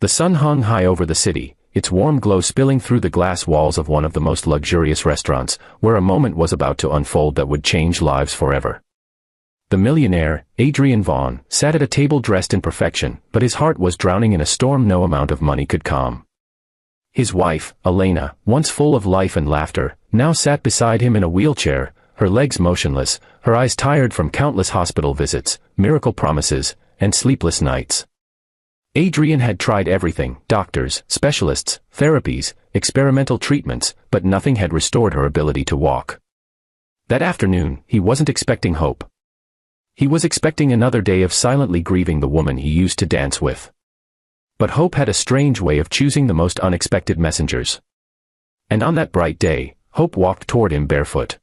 The sun hung high over the city, its warm glow spilling through the glass walls of one of the most luxurious restaurants, where a moment was about to unfold that would change lives forever. The millionaire, Adrian Vaughn, sat at a table dressed in perfection, but his heart was drowning in a storm no amount of money could calm. His wife, Elena, once full of life and laughter, now sat beside him in a wheelchair, her legs motionless, her eyes tired from countless hospital visits, miracle promises, and sleepless nights. Adrian had tried everything: doctors, specialists, therapies, experimental treatments, but nothing had restored her ability to walk. That afternoon, he wasn't expecting hope. He was expecting another day of silently grieving the woman he used to dance with. But hope had a strange way of choosing the most unexpected messengers. And on that bright day, hope walked toward him barefoot.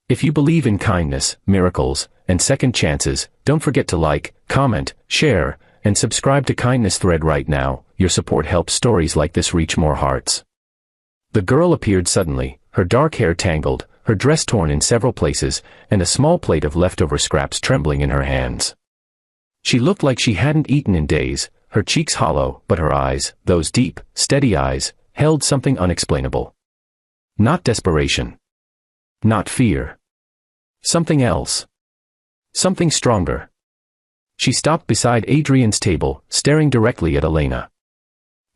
If you believe in kindness, miracles, and second chances, don't forget to like, comment, share, and subscribe to Kindness Thread right now. Your support helps stories like this reach more hearts. The girl appeared suddenly, her dark hair tangled, her dress torn in several places, and a small plate of leftover scraps trembling in her hands. She looked like she hadn't eaten in days, her cheeks hollow, but her eyes, those deep, steady eyes, held something unexplainable. Not desperation. Not fear. Something else. Something stronger. She stopped beside Adrian's table, staring directly at Elena.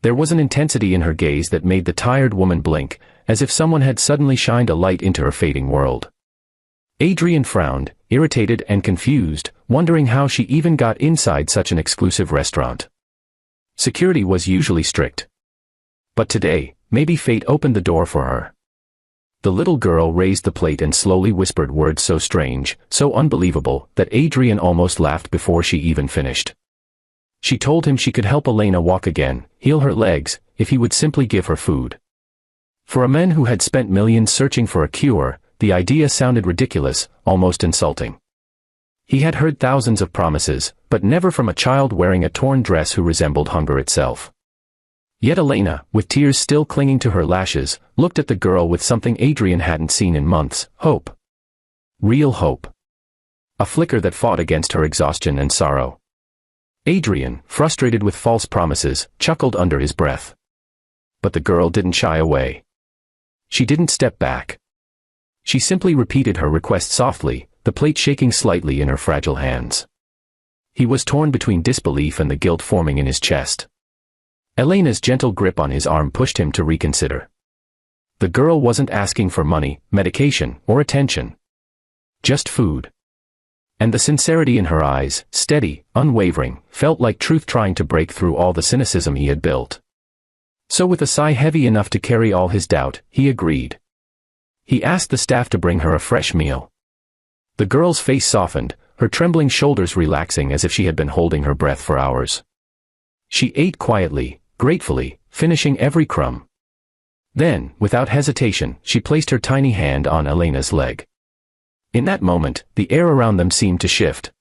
There was an intensity in her gaze that made the tired woman blink, as if someone had suddenly shined a light into her fading world. Adrian frowned, irritated and confused, wondering how she even got inside such an exclusive restaurant. Security was usually strict. But today, maybe fate opened the door for her. The little girl raised the plate and slowly whispered words so strange, so unbelievable, that Adrian almost laughed before she even finished. She told him she could help Elena walk again, heal her legs, if he would simply give her food. For a man who had spent millions searching for a cure, the idea sounded ridiculous, almost insulting. He had heard thousands of promises, but never from a child wearing a torn dress who resembled hunger itself. Yet Elena, with tears still clinging to her lashes, looked at the girl with something Adrian hadn't seen in months: hope. Real hope. A flicker that fought against her exhaustion and sorrow. Adrian, frustrated with false promises, chuckled under his breath. But the girl didn't shy away. She didn't step back. She simply repeated her request softly, the plate shaking slightly in her fragile hands. He was torn between disbelief and the guilt forming in his chest. Elena's gentle grip on his arm pushed him to reconsider. The girl wasn't asking for money, medication, or attention. Just food. And the sincerity in her eyes, steady, unwavering, felt like truth trying to break through all the cynicism he had built. So with a sigh heavy enough to carry all his doubt, he agreed. He asked the staff to bring her a fresh meal. The girl's face softened, her trembling shoulders relaxing as if she had been holding her breath for hours. She ate quietly, gratefully, finishing every crumb. Then, without hesitation, she placed her tiny hand on Elena's leg. In that moment, the air around them seemed to shift.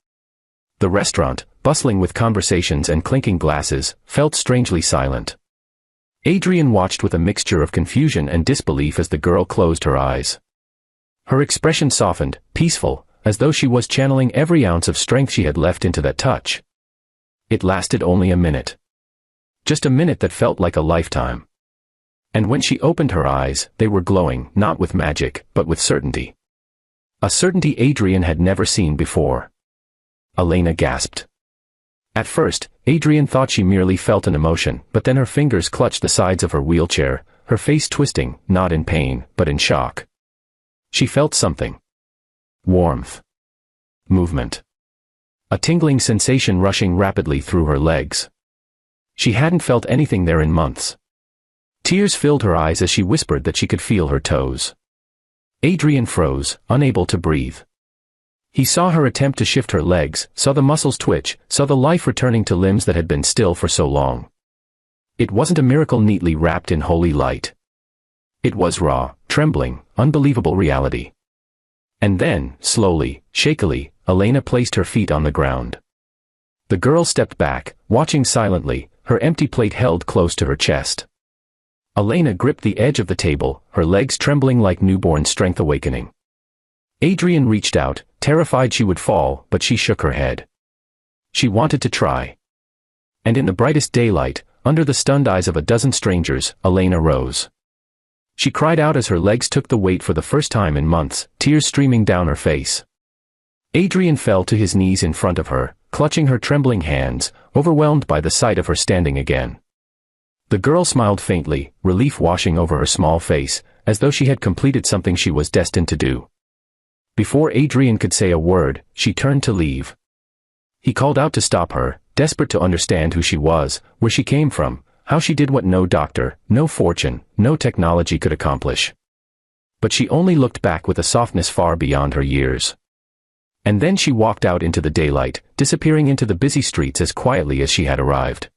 The restaurant, bustling with conversations and clinking glasses, felt strangely silent. Adrian watched with a mixture of confusion and disbelief as the girl closed her eyes. Her expression softened, peaceful, as though she was channeling every ounce of strength she had left into that touch. It lasted only a minute. Just a minute that felt like a lifetime. And when she opened her eyes, they were glowing, not with magic, but with certainty. A certainty Adrian had never seen before. Elena gasped. At first, Adrian thought she merely felt an emotion, but then her fingers clutched the sides of her wheelchair, her face twisting, not in pain, but in shock. She felt something. Warmth. Movement. A tingling sensation rushing rapidly through her legs. She hadn't felt anything there in months. Tears filled her eyes as she whispered that she could feel her toes. Adrian froze, unable to breathe. He saw her attempt to shift her legs, saw the muscles twitch, saw the life returning to limbs that had been still for so long. It wasn't a miracle neatly wrapped in holy light. It was raw, trembling, unbelievable reality. And then, slowly, shakily, Elena placed her feet on the ground. The girl stepped back, watching silently, her empty plate held close to her chest. Elena gripped the edge of the table, her legs trembling like newborn strength awakening. Adrian reached out, terrified she would fall, but she shook her head. She wanted to try. And in the brightest daylight, Under the stunned eyes of a dozen strangers, Elena rose. She cried out as her legs took the weight for the first time in months, tears streaming down her face. Adrian fell to his knees in front of her, clutching her trembling hands, overwhelmed by the sight of her standing again. The girl smiled faintly, relief washing over her small face, as though she had completed something she was destined to do. Before Adrian could say a word, she turned to leave. He called out to stop her, desperate to understand who she was, where she came from, how she did what no doctor, no fortune, no technology could accomplish. But she only looked back with a softness far beyond her years. And then she walked out into the daylight, disappearing into the busy streets as quietly as she had arrived.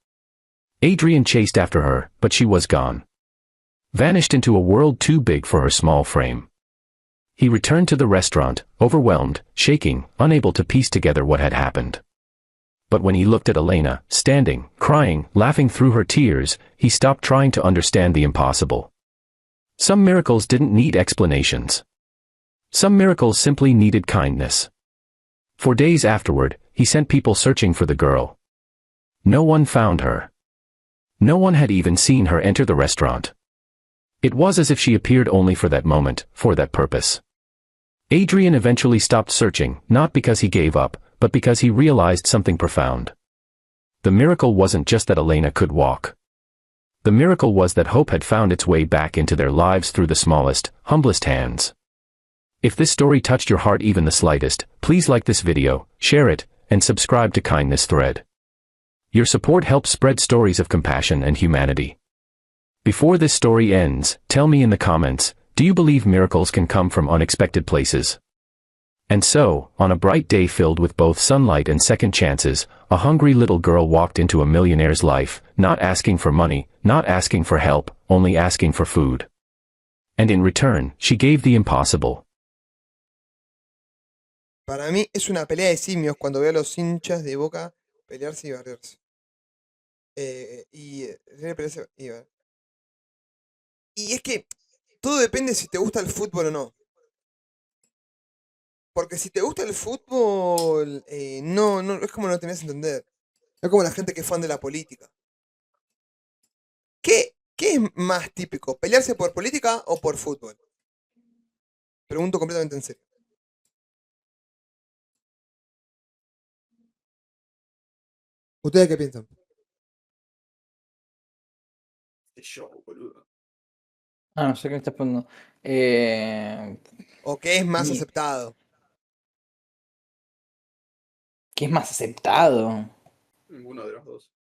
Adrian chased after her, but she was gone. Vanished into a world too big for her small frame. He returned to the restaurant, overwhelmed, shaking, unable to piece together what had happened. But when he looked at Elena, standing, crying, laughing through her tears, he stopped trying to understand the impossible. Some miracles didn't need explanations. Some miracles simply needed kindness. For days afterward, he sent people searching for the girl. No one found her. No one had even seen her enter the restaurant. It was as if she appeared only for that moment, for that purpose. Adrian eventually stopped searching, not because he gave up, but because he realized something profound. The miracle wasn't just that Elena could walk. The miracle was that hope had found its way back into their lives through the smallest, humblest hands. If this story touched your heart even the slightest, please like this video, share it, and subscribe to Kindness Thread. Your support helps spread stories of compassion and humanity. Before this story ends, tell me in the comments, do you believe miracles can come from unexpected places? And so, on a bright day filled with both sunlight and second chances, a hungry little girl walked into a millionaire's life, not asking for money, not asking for help, only asking for food. And in return, she gave the impossible. Para mí es una pelea de simios cuando veo a los hinchas de Boca pelearse y barrerse. Y es que todo depende si te gusta el fútbol o no. Porque si te gusta el fútbol, no, es como no tenés que entender. Es como la gente que es fan de la política. ¿Qué es más típico? ¿Pelearse por política o por fútbol? Pregunto completamente en serio. ¿Ustedes qué piensan? Ah, no sé qué me estás poniendo. ¿O qué es más Y- aceptado? ¿Qué es más aceptado? Ninguno de los dos.